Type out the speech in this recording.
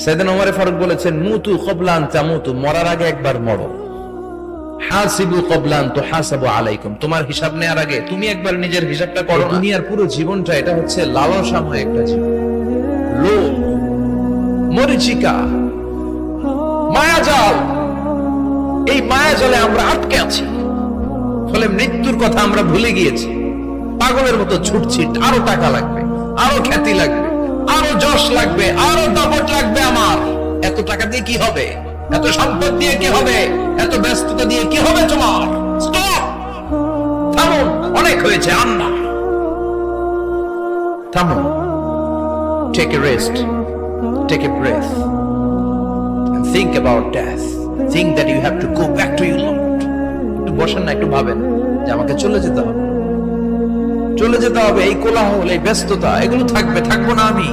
সাইয়েদনা ওমর ফারুক বলেছেন, মুতু ক্বাবলা আন তামুতু, মরার আগে একবার মরো। হাসিবু ক্বাবলা আন তুহাসাবু আলাইকুম, তোমার হিসাব নেওয়ার আগে তুমি একবার নিজের হিসাবটা করো। দুনিয়ার পুরো জীবনটা এটা হচ্ছে লালসাময় একটা জীবন, লোভ, মরিচিকা, মায়াজাল। এই মায়াজালে আমরা আটকে আছি, ফলে মৃত্যুর কথা আমরা ভুলে গিয়েছি। পাগলের মতো ছুটছি, আরো টাকা লাগবে, আরো খ্যাতি লাগবে, আরো যশ লাগবে, আরো দাপট লাগবে। আমার এত টাকা দিয়ে কি হবে, এত সম্পদ দিয়ে কি হবে, এত ব্যস্ততা দিয়ে কি হবে তোমার? স্টপ, থামুন, অনেক হয়েছে, আর না। থামুন, take a rest, take a breath, and think about death. Think that you have to go back to your Lord. একটু বসেন না, একটু ভাবেন যে আমাকে চলে যেতে হবে, চলে যেতে হবে। এই কোলাহল, এই ব্যস্ততা, এগুলো থাকবে, থাকবো না আমি।